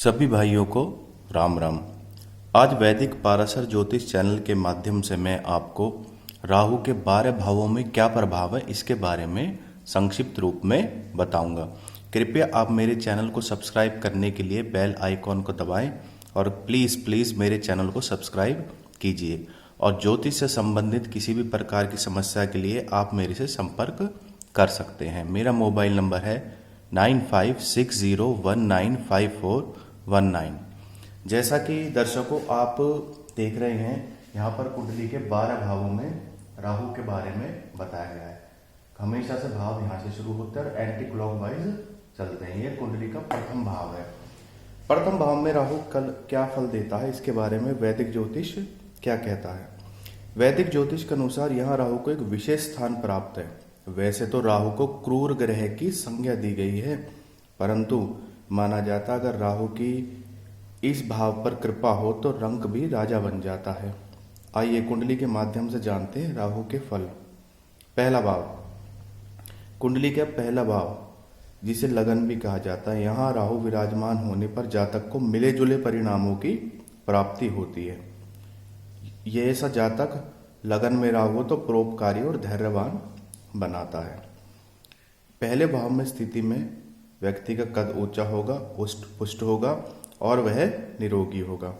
सभी भाइयों को राम राम। आज वैदिक पाराशर ज्योतिष चैनल के माध्यम से मैं आपको राहु के 12 भावों में क्या प्रभाव है इसके बारे में संक्षिप्त रूप में बताऊंगा। कृपया आप मेरे चैनल को सब्सक्राइब करने के लिए बेल आइकॉन को दबाएं और प्लीज़ मेरे चैनल को सब्सक्राइब कीजिए। और ज्योतिष से संबंधित किसी भी प्रकार की समस्या के लिए आप मेरे से संपर्क कर सकते हैं। मेरा मोबाइल नंबर है 9560195419। जैसा कि दर्शकों आप देख रहे हैं, यहाँ पर कुंडली के 12 भावों में राहु के बारे में बताया गया है। हमेशा से भाव यहाँ से शुरू होते हैं और एंटी क्लॉकवाइज चलते हैं। ये कुंडली का प्रथम भाव है। प्रथम भाव में राहु कल क्या फल देता है इसके बारे में वैदिक ज्योतिष क्या कहता है। वैदिक ज्योतिष के अनुसार यहाँ राहु को एक विशेष स्थान प्राप्त है। वैसे तो राहु को क्रूर ग्रह की संज्ञा दी गई है, परंतु माना जाता अगर राहु की इस भाव पर कृपा हो तो रंक भी राजा बन जाता है। आइए कुंडली के माध्यम से जानते हैं राहु के फल। पहला भाव, कुंडली का पहला भाव जिसे लगन भी कहा जाता है, यहाँ राहु विराजमान होने पर जातक को मिले जुले परिणामों की प्राप्ति होती है। ये ऐसा जातक लगन में राहु हो तो परोपकारी और धैर्यवान बनाता है। पहले भाव में स्थिति में व्यक्ति का कद ऊंचा होगा, पुष्ट होगा और वह निरोगी होगा।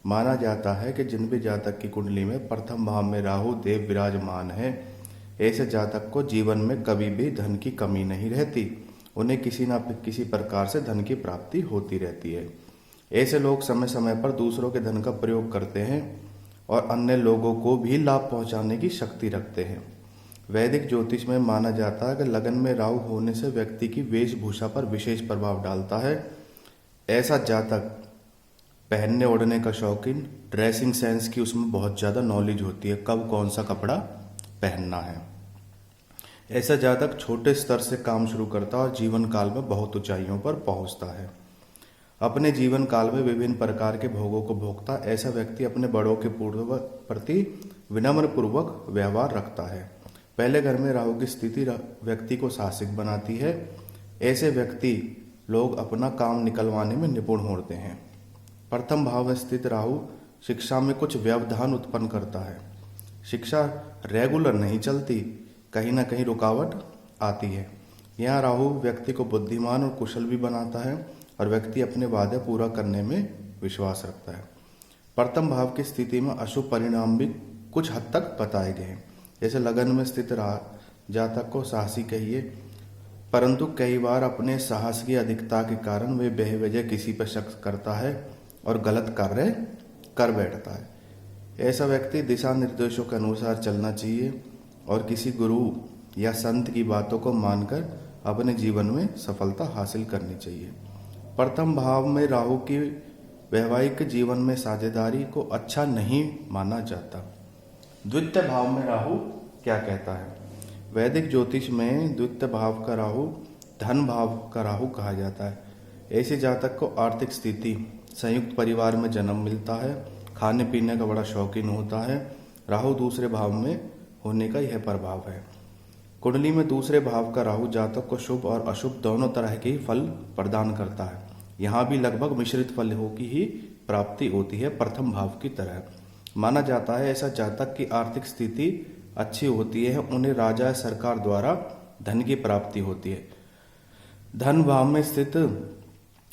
माना जाता है कि जिन भी जातक की कुंडली में प्रथम भाव में राहु देव विराजमान है, ऐसे जातक को जीवन में कभी भी धन की कमी नहीं रहती। उन्हें किसी न किसी प्रकार से धन की प्राप्ति होती रहती है। ऐसे लोग समय समय पर दूसरों के धन का प्रयोग करते हैं और अन्य लोगों को भी लाभ पहुंचाने की शक्ति रखते हैं। वैदिक ज्योतिष में माना जाता है कि लगन में राहु होने से व्यक्ति की वेशभूषा पर विशेष प्रभाव डालता है। ऐसा जातक पहनने ओढ़ने का शौकीन, ड्रेसिंग सेंस की उसमें बहुत ज़्यादा नॉलेज होती है, कब कौन सा कपड़ा पहनना है। ऐसा जातक छोटे स्तर से काम शुरू करता है और जीवन काल में बहुत ऊंचाइयों पर पहुंचता है। अपने जीवन काल में विभिन्न प्रकार के भोगों को भोगता ऐसा व्यक्ति अपने बड़ों के प्रति विनम्र पूर्वक व्यवहार रखता है। पहले घर में राहु की स्थिति व्यक्ति को साहसिक बनाती है। ऐसे व्यक्ति लोग अपना काम निकलवाने में निपुण होते हैं। प्रथम भाव में स्थित राहु शिक्षा में कुछ व्यवधान उत्पन्न करता है। शिक्षा रेगुलर नहीं चलती, कहीं ना कहीं रुकावट आती है। यहाँ राहु व्यक्ति को बुद्धिमान और कुशल भी बनाता है और व्यक्ति अपने वादे पूरा करने में विश्वास रखता है। प्रथम भाव की स्थिति में अशुभ परिणाम भी कुछ हद तक बताए गए हैं। जैसे लगन में स्थित जातक को साहसी कहिए, परंतु कई बार अपने साहस की अधिकता के कारण वे बेवजह किसी पर शक करता है और गलत कार्य कर बैठता है। ऐसा व्यक्ति दिशा निर्देशों के अनुसार चलना चाहिए और किसी गुरु या संत की बातों को मानकर अपने जीवन में सफलता हासिल करनी चाहिए। प्रथम भाव में राहु की वैवाहिक जीवन में साझेदारी को अच्छा नहीं माना जाता। द्वितीय भाव में राहु क्या कहता है। वैदिक ज्योतिष में द्वितीय भाव का राहु धन भाव का राहु कहा जाता है। ऐसे जातक को आर्थिक स्थिति, संयुक्त परिवार में जन्म मिलता है, खाने पीने का बड़ा शौकीन होता है। राहु दूसरे भाव में होने का यह प्रभाव है। कुंडली में दूसरे भाव का राहु जातक को शुभ और अशुभ दोनों तरह के फल प्रदान करता है। यहाँ भी लगभग मिश्रित फलों की ही प्राप्ति होती है प्रथम भाव की तरह। माना जाता है ऐसा जातक की आर्थिक स्थिति अच्छी होती है, उन्हें राजा सरकार द्वारा धन की प्राप्ति होती है। धन भाव में स्थित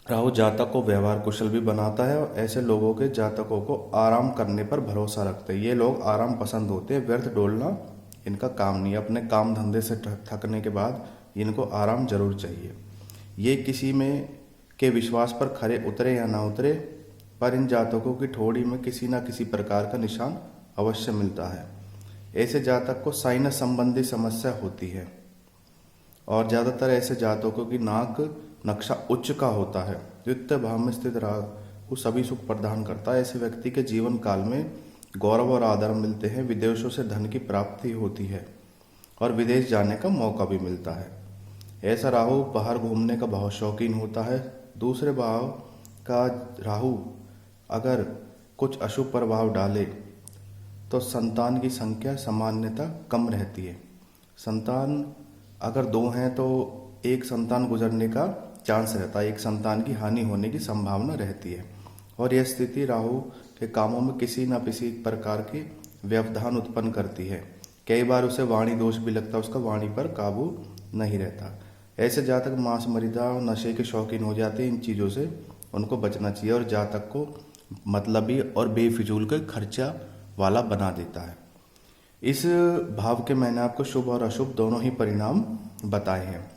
राहु जातक को व्यवहार कुशल भी बनाता है और ऐसे लोगों के जातकों को आराम करने पर भरोसा रखते हैं। ये लोग आराम पसंद होते हैं, व्यर्थ डोलना इनका काम नहीं है। अपने काम धंधे से थकने के बाद इनको आराम जरूर चाहिए। ये किसी में के विश्वास पर खरे उतरे या ना उतरे, पर इन जातकों की ठोड़ी में किसी न किसी प्रकार का निशान अवश्य मिलता है। ऐसे जातक को साइनस संबंधी समस्या होती है और ज़्यादातर ऐसे जातकों की नाक नक्शा उच्च का होता है। द्वितीय भाव में स्थित राहु सभी सुख प्रदान करता है। ऐसे व्यक्ति के जीवन काल में गौरव और आदर मिलते हैं। विदेशों से धन की प्राप्ति होती है और विदेश जाने का मौका भी मिलता है। ऐसा राहु बाहर घूमने का बहुत शौकीन होता है। दूसरे भाव का राहु अगर कुछ अशुभ प्रभाव डाले तो संतान की संख्या सामान्यतः कम रहती है। संतान अगर 2 हैं तो एक संतान गुजरने का चांस रहता है, एक संतान की हानि होने की संभावना रहती है। और यह स्थिति राहु के कामों में किसी न किसी प्रकार की व्यवधान उत्पन्न करती है। कई बार उसे वाणी दोष भी लगता है, उसका वाणी पर काबू नहीं रहता। ऐसे जातक मांस मदिरा और नशे के शौकीन हो जाते हैं। इन चीज़ों से उनको बचना चाहिए और जातक को मतलबी और बेफिजूल के खर्चा वाला बना देता है। इस भाव के मैंने आपको शुभ और अशुभ दोनों ही परिणाम बताए हैं।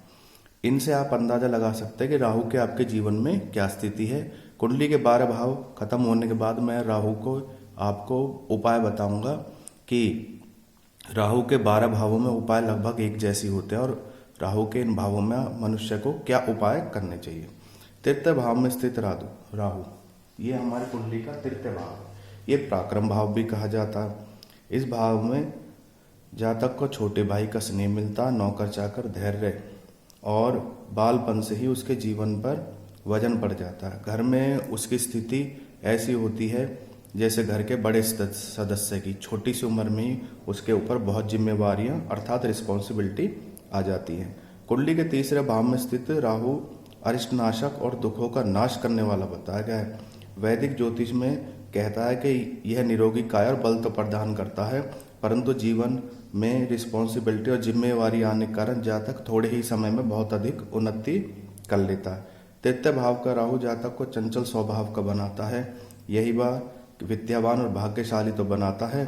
इनसे आप अंदाजा लगा सकते हैं कि राहु के आपके जीवन में क्या स्थिति है। कुंडली के 12 भाव खत्म होने के बाद मैं राहु को आपको उपाय बताऊंगा कि राहु के 12 भावों में उपाय लगभग एक जैसी होते हैं और राहु के इन भावों में मनुष्य को क्या उपाय करने चाहिए। तृतीय भाव में स्थित राहु, ये हमारी कुंडली का तृतीय भाव, ये पराक्रम भाव भी कहा जाता है। इस भाव में जातक को छोटे भाई का स्नेह मिलता, नौकर चाकर, धैर्य और बालपन से ही उसके जीवन पर वजन पड़ जाता है। घर में उसकी स्थिति ऐसी होती है जैसे घर के बड़े सदस्य की, छोटी सी उम्र में ही उसके ऊपर बहुत जिम्मेवारियां अर्थात रिस्पॉन्सिबिलिटी आ जाती हैं। कुंडली के तीसरे भाव में स्थित राहु अरिष्टनाशक और दुखों का नाश करने वाला बताया गया है। वैदिक ज्योतिष में कहता है कि यह निरोगी काया और बल तो प्रदान करता है, परंतु जीवन में रिस्पॉन्सिबिलिटी और जिम्मेवारी आने के कारण जातक थोड़े ही समय में बहुत अधिक उन्नति कर लेता है। तृतीय भाव का राहु जातक को चंचल स्वभाव का बनाता है। यही बात विद्यावान और भाग्यशाली तो बनाता है,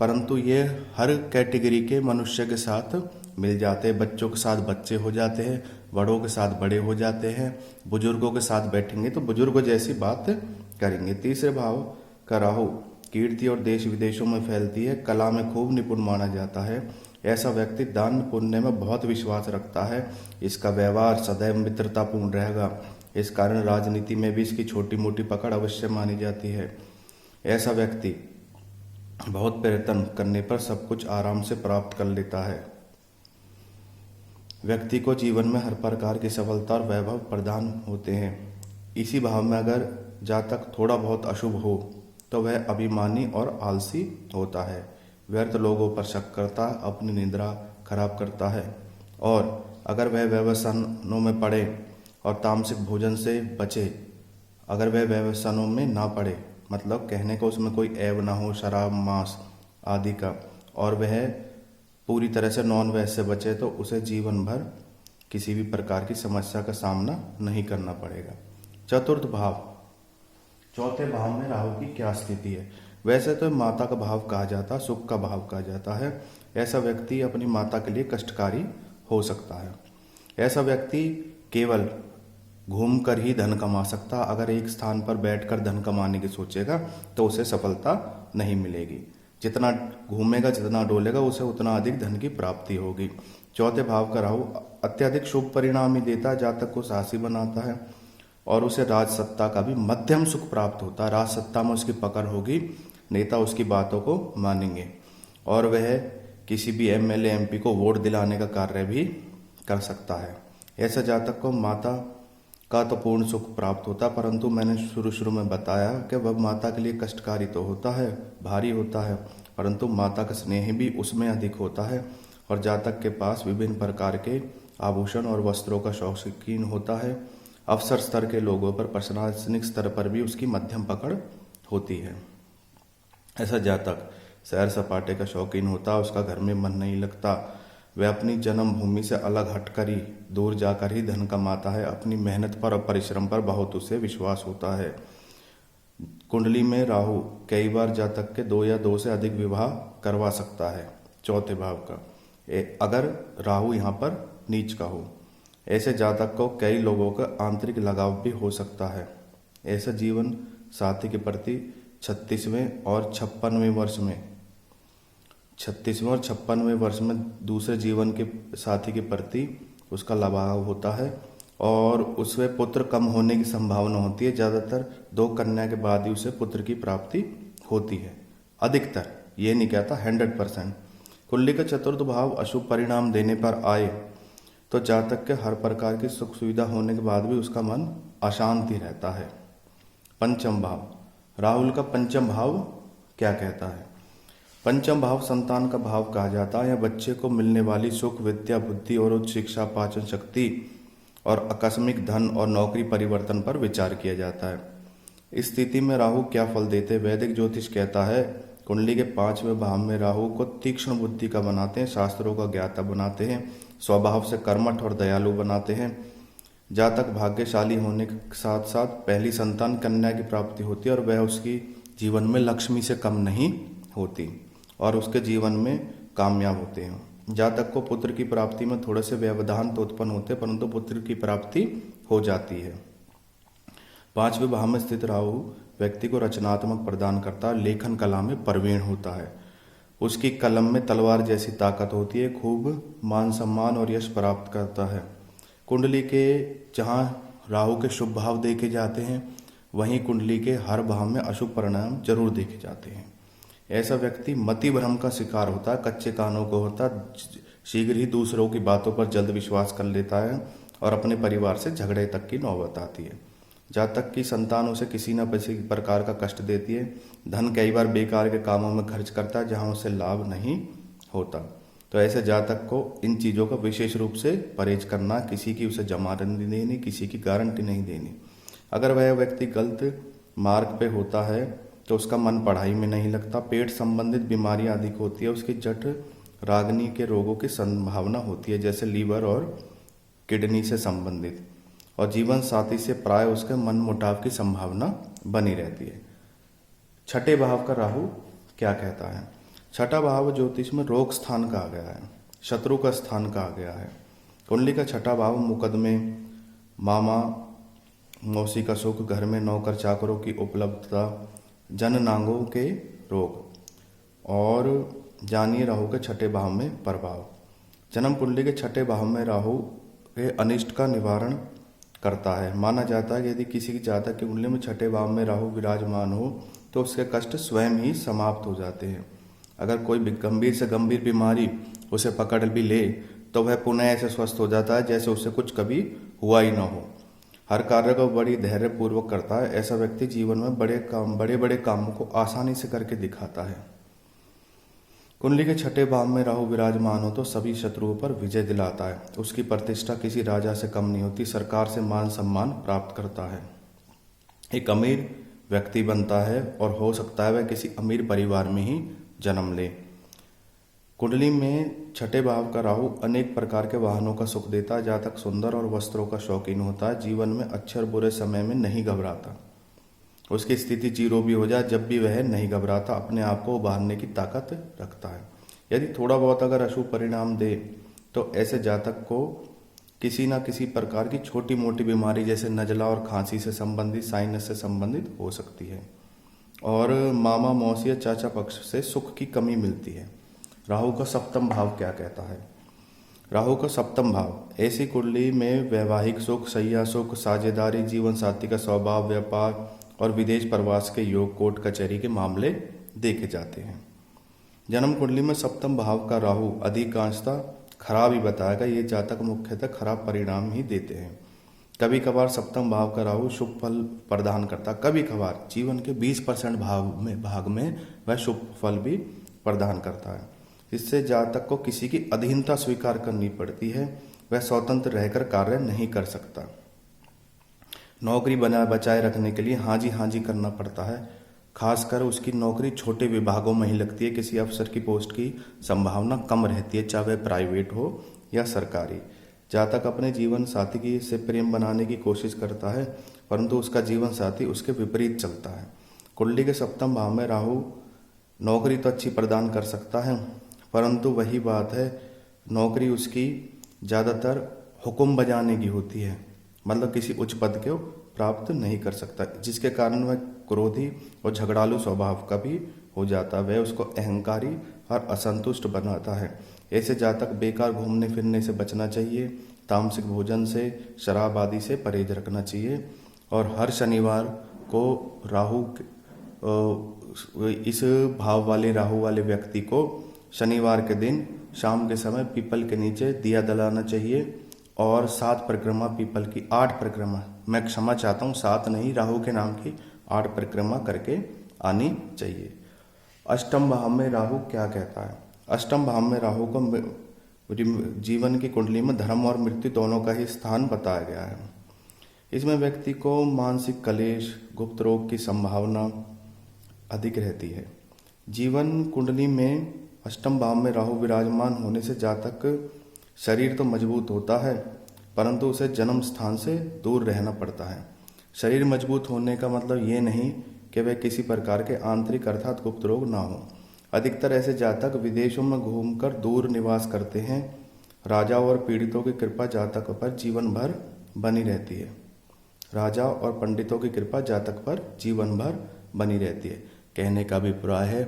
परंतु ये हर कैटेगरी के मनुष्य के साथ मिल जाते हैं। बच्चों के साथ बच्चे हो जाते हैं, बड़ों के साथ बड़े हो जाते हैं, बुजुर्गों के साथ बैठेंगे तो बुजुर्गों जैसी बात करेंगे। तीसरे भाव का राहु कीर्ति और देश विदेशों में फैलती है, कला में खूब निपुण माना जाता है। ऐसा व्यक्ति दान पुण्य में बहुत विश्वास रखता है। इसका व्यवहार सदैव मित्रतापूर्ण रहेगा। इस कारण राजनीति में भी इसकी छोटी मोटी पकड़ अवश्य मानी जाती है। ऐसा व्यक्ति बहुत प्रयत्न करने पर सब कुछ आराम से प्राप्त कर लेता है। व्यक्ति को जीवन में हर प्रकार की सफलता और वैभव प्रदान होते हैं। इसी भाव में अगर जातक थोड़ा बहुत अशुभ हो तो वह अभिमानी और आलसी होता है, व्यर्थ लोगों पर शक करता, अपनी निद्रा खराब करता है। और अगर वह व्यवसायों में पड़े और तामसिक भोजन से बचे, अगर वह व्यवसायों में ना पड़े, मतलब कहने को उसमें कोई ऐब ना हो, शराब मांस आदि का, और वह पूरी तरह से नॉन वेज से बचे, तो उसे जीवन भर किसी भी प्रकार की समस्या का सामना नहीं करना पड़ेगा। चतुर्थ भाव, चौथे भाव में राहु की क्या स्थिति है। वैसे तो माता का भाव कहा जाता है, सुख का भाव कहा जाता है। ऐसा व्यक्ति अपनी माता के लिए कष्टकारी हो सकता है। ऐसा व्यक्ति केवल घूमकर ही धन कमा सकता। अगर एक स्थान पर बैठकर धन कमाने की सोचेगा तो उसे सफलता नहीं मिलेगी। जितना घूमेगा, जितना डोलेगा, उसे उतना अधिक धन की प्राप्ति होगी। चौथे भाव का राहु अत्यधिक शुभ परिणाम ही देता है, जातक को साहसी बनाता है और उसे राज सत्ता का भी मध्यम सुख प्राप्त होता है। राज सत्ता में उसकी पकड़ होगी, नेता उसकी बातों को मानेंगे और वह किसी भी एमएलए एमपी को वोट दिलाने का कार्य भी कर सकता है। ऐसा जातक को माता का तो पूर्ण सुख प्राप्त होता, परंतु मैंने शुरू में बताया कि वह माता के लिए कष्टकारी तो होता है, भारी होता है, परंतु माता का स्नेह भी उसमें अधिक होता है। और जातक के पास विभिन्न प्रकार के आभूषण और वस्त्रों का शौकीन होता है। अफसर स्तर के लोगों पर, प्रशासनिक स्तर पर भी उसकी मध्यम पकड़ होती है। ऐसा जातक सैर सपाटे का शौकीन होता है, उसका घर में मन नहीं लगता। वह अपनी जन्मभूमि से अलग हटकर ही, दूर जाकर ही धन कमाता है। अपनी मेहनत पर और परिश्रम पर बहुत उसे विश्वास होता है। कुंडली में राहु कई बार जातक के 2 या 2 से अधिक विवाह करवा सकता है। चौथे भाव का अगर राहु यहाँ पर नीच का हो, ऐसे जातक को कई लोगों का आंतरिक लगाव भी हो सकता है। ऐसा जीवन साथी के प्रति 36वें और 56वें वर्ष में 36वें और 56वें वर्ष में दूसरे जीवन के साथी के प्रति उसका लगाव होता है और उसमें पुत्र कम होने की संभावना होती है। ज़्यादातर 2 कन्या के बाद ही उसे पुत्र की प्राप्ति होती है। अधिकतर, ये नहीं कहता 100%। कुंडली का चतुर्थ भाव अशुभ परिणाम देने पर आए तो जातक के हर प्रकार की सुख सुविधा होने के बाद भी उसका मन अशांति रहता है। पंचम भाव, राहुल का पंचम भाव क्या कहता है। पंचम भाव संतान का भाव कहा जाता है। यह बच्चे को मिलने वाली सुख, विद्या, बुद्धि और उच्च शिक्षा, पाचन शक्ति और आकस्मिक धन और नौकरी परिवर्तन पर विचार किया जाता है। इस स्थिति में राहु क्या फल देते हैं? वैदिक ज्योतिष कहता है कुंडली के 5वें भाव में राहु को तीक्ष्ण बुद्धि का बनाते हैं, शास्त्रों का ज्ञाता बनाते हैं, स्वभाव से कर्मठ और दयालु बनाते हैं। जातक भाग्यशाली होने के साथ साथ पहली संतान कन्या की प्राप्ति होती है और वह उसकी जीवन में लक्ष्मी से कम नहीं होती और उसके जीवन में कामयाब होते हैं। जातक को पुत्र की प्राप्ति में थोड़े से व्यवधान तो उत्पन्न होते हैं, परंतु पुत्र की प्राप्ति हो जाती है। 5वें भाव में स्थित राहु व्यक्ति को रचनात्मक प्रदान करता है, लेखन कला में प्रवीण होता है, उसकी कलम में तलवार जैसी ताकत होती है, खूब मान सम्मान और यश प्राप्त करता है। कुंडली के जहाँ राहु के शुभ भाव देखे जाते हैं वहीं कुंडली के हर भाव में अशुभ परिणाम जरूर देखे जाते हैं। ऐसा व्यक्ति मति भ्रम का शिकार होता है, कच्चे कानों को होता है, शीघ्र ही दूसरों की बातों पर जल्द विश्वास कर लेता है और अपने परिवार से झगड़े तक की नौबत आती है। जातक की संतान उसे किसी न किसी प्रकार का कष्ट देती है। धन कई बार बेकार के कामों में खर्च करता है जहां उसे लाभ नहीं होता। तो ऐसे जातक को इन चीज़ों का विशेष रूप से परहेज करना, किसी की उसे जमानत नहीं देनी, किसी की गारंटी नहीं देनी। अगर वह व्यक्ति गलत मार्ग पे होता है तो उसका मन पढ़ाई में नहीं लगता, पेट संबंधित बीमारी आदि को होती है, उसकी जठ रागनी के रोगों की संभावना होती है जैसे लीवर और किडनी से संबंधित, और जीवन साथी से प्राय उसके मन मुटाव की संभावना बनी रहती है। छठे भाव का राहु क्या कहता है? छठा भाव ज्योतिष में रोग स्थान कहा गया है, शत्रु का स्थान कहा गया है। कुंडली का छठा भाव मुकदमे, मामा मौसी का सुख, घर में नौकर चाकरों की उपलब्धता, जननांगों के रोग। और जानिए राहु के छठे भाव में प्रभाव। जन्म कुंडली के छठे भाव में राहु के अनिष्ट का निवारण करता है। माना जाता है कि यदि किसी की जातक की कुंडली में छठे भाव में राहु विराजमान हो तो उसके कष्ट स्वयं ही समाप्त हो जाते हैं। अगर कोई गंभीर से गंभीर बीमारी उसे पकड़ भी ले तो वह पुनः ऐसे स्वस्थ हो जाता है जैसे उससे कुछ कभी हुआ ही ना हो। हर कार्य को बड़ी धैर्य पूर्वक करता है। ऐसा व्यक्ति जीवन में बड़े बड़े कामों को आसानी से करके दिखाता है। कुंडली के छठे भाव में राहु विराजमान हो तो सभी शत्रुओं पर विजय दिलाता है। उसकी प्रतिष्ठा किसी राजा से कम नहीं होती, सरकार से मान सम्मान प्राप्त करता है, एक अमीर व्यक्ति बनता है और हो सकता है वह किसी अमीर परिवार में ही जन्म ले। कुंडली में छठे भाव का राहु अनेक प्रकार के वाहनों का सुख देता है। जातक सुंदर और वस्त्रों का शौकीन होता है, जीवन में अच्छे और बुरे समय में नहीं घबराता, उसकी स्थिति जीरो भी हो जाए जब भी वह नहीं घबराता, अपने आप को उभारने की ताकत रखता है। यदि थोड़ा बहुत अगर अशुभ परिणाम दे तो ऐसे जातक को किसी न किसी प्रकार की छोटी मोटी बीमारी जैसे नजला और खांसी से संबंधित, साइनस से संबंधित हो सकती है, और मामा मौसी या चाचा पक्ष से सुख की कमी मिलती है। राहु का सप्तम भाव क्या कहता है? राहु का सप्तम भाव ऐसी कुंडली में वैवाहिक सुख, सैया सुख, साझेदारी, जीवन साथी का स्वभाव, व्यापार और विदेश प्रवास के योग, कोर्ट कचहरी के मामले देखे जाते हैं। जन्म कुंडली में सप्तम भाव का राहु अधिकांशतः खराब ही बताएगा। ये जातक मुख्यतः खराब परिणाम ही देते हैं। कभी कभार सप्तम भाव का राहु शुभ फल प्रदान करता, कभी कभार जीवन के 20% भाग में वह शुभ फल भी प्रदान करता है। इससे जातक को किसी की अधीनता स्वीकार करनी पड़ती है, वह स्वतंत्र रहकर कार्य नहीं कर सकता। नौकरी बचाए रखने के लिए हाँ जी करना पड़ता है। खासकर उसकी नौकरी छोटे विभागों में ही लगती है। किसी अफसर की पोस्ट की संभावना कम रहती है, चाहे वह प्राइवेट हो या सरकारी। जातक अपने जीवन साथी की से प्रेम बनाने की कोशिश करता है, परंतु उसका जीवन साथी उसके विपरीत चलता है। कुंडली के सप्तम भाव में राहु नौकरी तो अच्छी प्रदान कर सकता है, परंतु वही बात है, नौकरी उसकी ज़्यादातर हुक्म बजाने की होती है, मतलब किसी उच्च पद को प्राप्त नहीं कर सकता, जिसके कारण वह क्रोधी और झगड़ालू स्वभाव का भी हो जाता है। वह उसको अहंकारी और असंतुष्ट बनाता है। ऐसे जातक बेकार घूमने फिरने से बचना चाहिए, तामसिक भोजन से, शराब आदि से परहेज रखना चाहिए। और हर शनिवार को राहु इस भाव वाले राहु वाले व्यक्ति को शनिवार के दिन शाम के समय पीपल के नीचे दिया जलाना चाहिए और 7 परिक्रमा, पीपल की 8 परिक्रमा, मैं क्षमा चाहता हूँ 7 नहीं, राहु के नाम की 8 परिक्रमा करके आनी चाहिए। अष्टम भाव में राहु क्या कहता है? अष्टम भाव में राहु को जीवन की कुंडली में धर्म और मृत्यु दोनों का ही स्थान बताया गया है। इसमें व्यक्ति को मानसिक कलेश, गुप्त रोग की संभावना अधिक रहती है। जीवन कुंडली में अष्टम भाव में राहु विराजमान होने से जातक शरीर तो मजबूत होता है, परंतु उसे जन्म स्थान से दूर रहना पड़ता है। शरीर मजबूत होने का मतलब ये नहीं कि वह किसी प्रकार के आंतरिक अर्थात गुप्त रोग ना हो। अधिकतर ऐसे जातक विदेशों में घूमकर दूर निवास करते हैं। राजा और पीड़ितों की कृपा जातक पर जीवन भर बनी रहती है। राजा और पंडितों की कृपा जातक पर जीवन भर बनी रहती है। कहने का अभिप्राय है,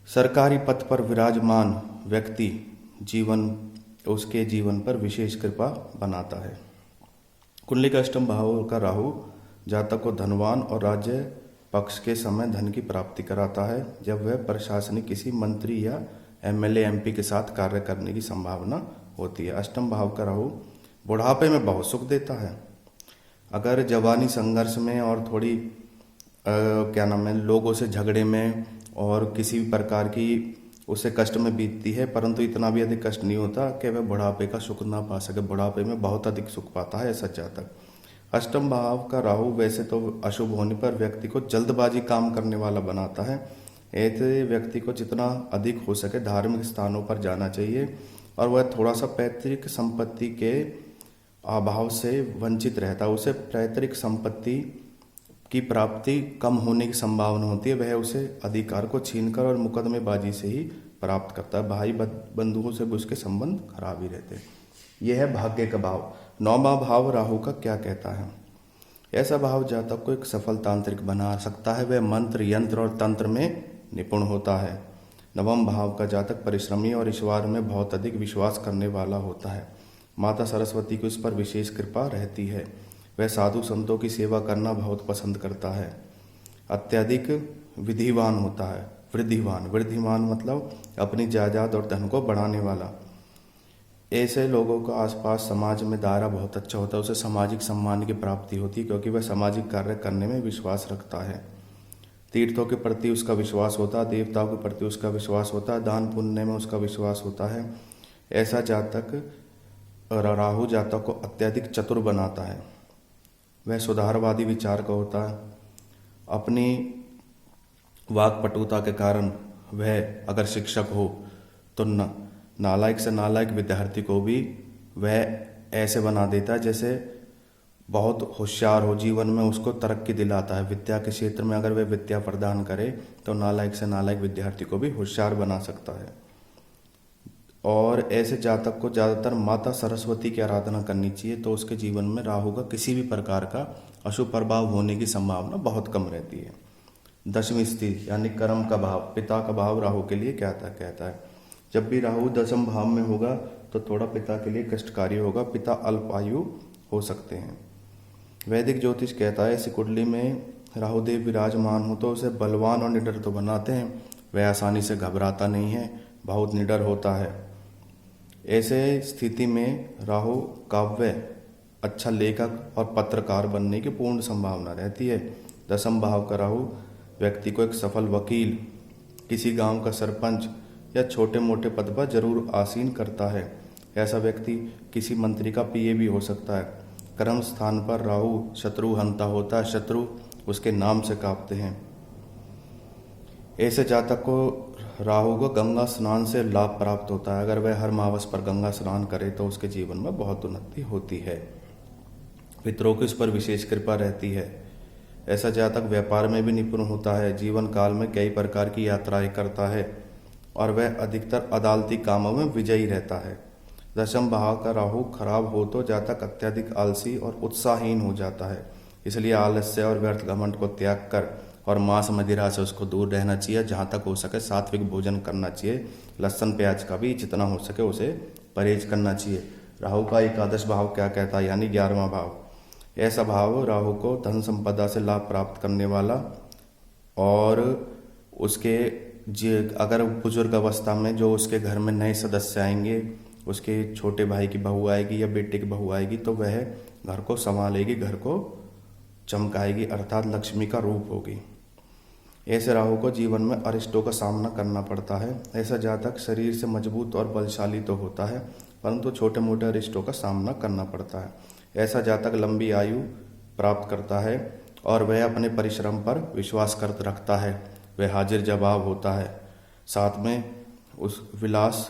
सरकारी पद पर विराजमान व्यक्ति उसके जीवन पर विशेष कृपा बनाता है। कुंडली का अष्टम भाव का राहु जातक को धनवान और राज्य पक्ष के समय धन की प्राप्ति कराता है, जब वह प्रशासनिक किसी मंत्री या एमएलए एमपी के साथ कार्य करने की संभावना होती है। अष्टम भाव का राहु बुढ़ापे में बहुत सुख देता है। अगर जवानी संघर्ष में और थोड़ी लोगों से झगड़े में और किसी भी प्रकार की उसे कष्ट में बीतती है, परंतु इतना भी अधिक कष्ट नहीं होता कि वह बुढ़ापे का सुख ना पा सके। बुढ़ापे में बहुत अधिक सुख पाता है ऐसा जातक। अष्टम भाव का राहु वैसे तो अशुभ होने पर व्यक्ति को जल्दबाजी काम करने वाला बनाता है। ऐसे व्यक्ति को जितना अधिक हो सके धार्मिक स्थानों पर जाना चाहिए और वह थोड़ा सा पैतृक संपत्ति के अभाव से वंचित रहता है। उसे पैतृक संपत्ति की प्राप्ति कम होने की संभावना होती है। वह उसे अधिकार को छीनकर और मुकदमेबाजी से ही प्राप्त करता है। भाई बंधुओं से भी उसके संबंध खराब ही रहते हैं। यह है भाग्य का भाव। नौवां भाव राहु का क्या कहता है? ऐसा भाव जातक को एक सफल तांत्रिक बना सकता है। वह मंत्र, यंत्र और तंत्र में निपुण होता है। नवम भाव का जातक परिश्रमी और ईश्वर में बहुत अधिक विश्वास करने वाला होता है। माता सरस्वती को इस पर विशेष कृपा रहती है। वह साधु संतों की सेवा करना बहुत पसंद करता है। अत्यधिक विधिवान होता है। वृद्धिमान मतलब अपनी जायदाद और धन को बढ़ाने वाला। ऐसे लोगों का आसपास समाज में दायरा बहुत अच्छा होता है। उसे सामाजिक सम्मान की प्राप्ति होती है क्योंकि वह सामाजिक कार्य करने में विश्वास रखता है। तीर्थों के प्रति उसका विश्वास होता है। देवताओं के प्रति उसका विश्वास होता है। दान पुण्य में उसका विश्वास होता है। ऐसा जातक राहु जातक को अत्यधिक चतुर बनाता है। वह सुधारवादी विचार का होता है। अपनी वाक्पटुता के कारण वह अगर शिक्षक हो तो नालायक से नालायक विद्यार्थी को भी वह ऐसे बना देता है जैसे बहुत होशियार हो। जीवन में उसको तरक्की दिलाता है। विद्या के क्षेत्र में अगर वह विद्या प्रदान करे तो नालायक से नालायक विद्यार्थी को भी होशियार बना सकता है। और ऐसे जातक को ज़्यादातर माता सरस्वती की आराधना करनी चाहिए, तो उसके जीवन में राहु का किसी भी प्रकार का अशुभ प्रभाव होने की संभावना बहुत कम रहती है। दशमी स्थिति यानी कर्म का भाव, पिता का भाव राहु के लिए क्या कहता है? जब भी राहु दशम भाव में होगा तो थोड़ा पिता के लिए कष्टकारी होगा। पिता अल्पायु हो सकते हैं। वैदिक ज्योतिष कहता है ऐसी कुंडली में राहुदेव विराजमान हो तो उसे बलवान और निडर तो बनाते हैं। वह आसानी से घबराता नहीं है, बहुत निडर होता है। ऐसे स्थिति में राहु काव्य, अच्छा लेखक और पत्रकार बनने की पूर्ण संभावना रहती है। दशम भाव का राहु व्यक्ति को एक सफल वकील, किसी गांव का सरपंच या छोटे मोटे पद पर जरूर आसीन करता है। ऐसा व्यक्ति किसी मंत्री का पीए भी हो सकता है। कर्म स्थान पर राहु शत्रु हंता होता है। शत्रु उसके नाम से कांपते हैं। ऐसे जातक को राहु को गंगा स्नान से लाभ प्राप्त होता है। अगर वह हर मावस पर गंगा स्नान करे तो उसके जीवन में बहुत उन्नति होती है। पितरों की उस पर विशेष कृपा रहती है। ऐसा जातक व्यापार में भी निपुण होता है। जीवन काल में कई प्रकार की यात्राएं करता है और वह अधिकतर अदालती कामों में विजयी रहता है। दशम भाव का राहु खराब हो तो जातक अत्यधिक आलसी और उत्साहहीन हो जाता है। इसलिए आलस्य और व्यर्थ घमंड को त्याग कर और मांस मदिरा से उसको दूर रहना चाहिए। जहाँ तक हो सके सात्विक भोजन करना चाहिए। लहसुन प्याज का भी जितना हो सके उसे परहेज करना चाहिए। राहु का एकादश भाव क्या कहता है यानी 11वां भाव। ऐसा भाव राहु को धन संपदा से लाभ प्राप्त करने वाला और उसके अगर बुजुर्ग अवस्था में जो उसके घर में नए सदस्य आएंगे, उसके छोटे भाई की बहू आएगी या बेटे की बहू आएगी तो वह घर को संभालेगी, घर को चमकाएगी, अर्थात लक्ष्मी का रूप होगी। ऐसे राहु को जीवन में अरिष्टों का सामना करना पड़ता है। ऐसा जातक शरीर से मजबूत और बलशाली तो होता है, परंतु छोटे मोटे अरिष्टों का सामना करना पड़ता है। ऐसा जातक लंबी आयु प्राप्त करता है और वह अपने परिश्रम पर विश्वास कर रखता है। वह हाजिर जवाब होता है, साथ में उस विलास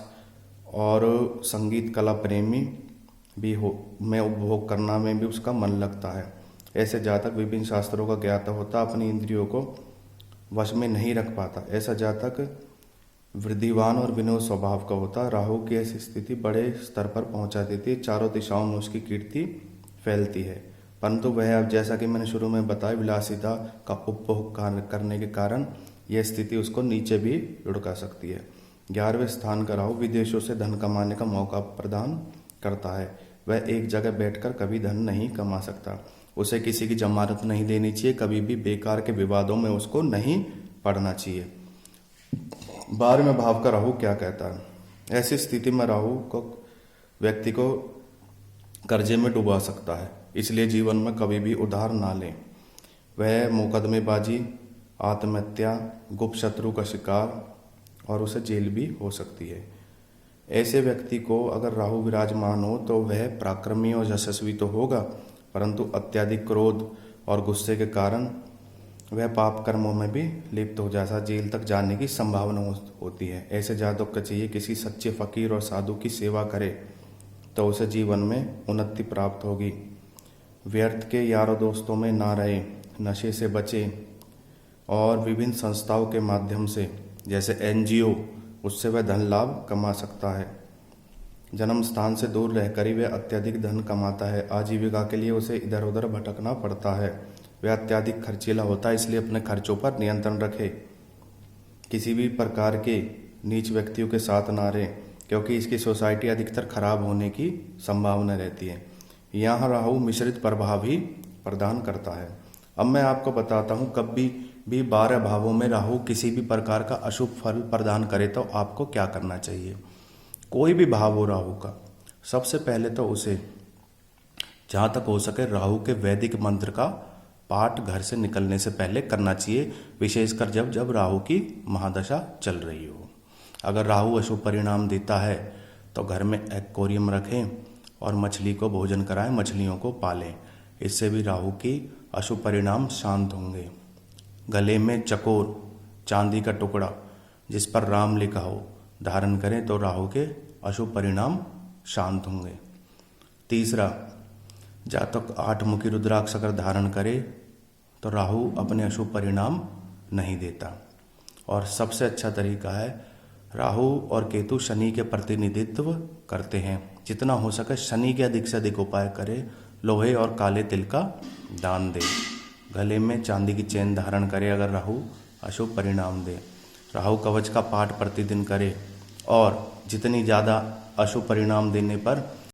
और संगीत कला प्रेमी भी हो में उपभोग करना में भी उसका मन लगता है। ऐसे जातक विभिन्न शास्त्रों का ज्ञाता होता, अपनी इंद्रियों को वश में नहीं रख पाता। ऐसा जातक वृद्धिवान और विनोद स्वभाव का होता। राहु की ऐसी स्थिति बड़े स्तर पर पहुंचा देती है, चारों दिशाओं में उसकी कीर्ति फैलती है, परंतु वह अब जैसा कि मैंने शुरू में बताया विलासिता का उपभोग करने के कारण यह स्थिति उसको नीचे भी लुढ़का सकती है। 11वें स्थान का राहु विदेशों से धन कमाने का मौका प्रदान करता है। वह एक जगह बैठकर कभी धन नहीं कमा सकता। उसे किसी की जमानत नहीं देनी चाहिए, कभी भी बेकार के विवादों में उसको नहीं पड़ना चाहिए। 12वें भाव का राहु क्या कहता है? ऐसी स्थिति में राहु को व्यक्ति को कर्जे में डुबा सकता है, इसलिए जीवन में कभी भी उधार ना लें। वह मुकदमेबाजी, आत्महत्या, गुप्त शत्रु का शिकार और उसे जेल भी हो सकती है। ऐसे व्यक्ति को अगर राहु विराजमान हो तो वह पराक्रमी और यशस्वी तो होगा, परंतु अत्यधिक क्रोध और गुस्से के कारण वह पाप कर्मों में भी लिप्त हो जाता, जेल तक जाने की संभावना होती है। ऐसे जातक को चाहिए किसी सच्चे फकीर और साधु की सेवा करे तो उसे जीवन में उन्नति प्राप्त होगी। व्यर्थ के यारों दोस्तों में ना रहे, नशे से बचे और विभिन्न संस्थाओं के माध्यम से जैसे NGO उससे वह धन लाभ कमा सकता है। जन्म स्थान से दूर रहकर ही वह अत्यधिक धन कमाता है। आजीविका के लिए उसे इधर उधर भटकना पड़ता है। वह अत्यधिक खर्चीला होता है, इसलिए अपने खर्चों पर नियंत्रण रखे। किसी भी प्रकार के नीच व्यक्तियों के साथ ना रहे, क्योंकि इसकी सोसाइटी अधिकतर खराब होने की संभावना रहती है। यहाँ राहु मिश्रित प्रभाव ही प्रदान करता है। अब मैं आपको बताता हूँ, कभी भी 12 भावों में राहु किसी भी प्रकार का अशुभ फल प्रदान करे तो आपको क्या करना चाहिए। कोई भी भाव हो राहु का, सबसे पहले तो उसे जहाँ तक हो सके राहु के वैदिक मंत्र का पाठ घर से निकलने से पहले करना चाहिए, विशेषकर जब राहु की महादशा चल रही हो। अगर राहु अशुभ परिणाम देता है तो घर में एक्वेरियम रखें और मछली को भोजन कराएं, मछलियों को पालें। इससे भी राहु की अशुभ परिणाम शांत होंगे। गले में चकोर चांदी का टुकड़ा जिस पर राम लिखा हो धारण करें तो राहु के अशुभ परिणाम शांत होंगे। तीसरा, जातक 8 मुखी रुद्राक्ष अगर धारण करे तो राहु अपने अशुभ परिणाम नहीं देता। और सबसे अच्छा तरीका है, राहु और केतु शनि के प्रतिनिधित्व करते हैं। जितना हो सके शनि के अधिक से अधिक उपाय करें। लोहे और काले तिल का दान दे। गले में चांदी की चेन धारण करे अगर राहु अशुभ परिणाम दे। राहु कवच का पाठ प्रतिदिन करे और जितनी ज़्यादा अशुभ परिणाम देने पर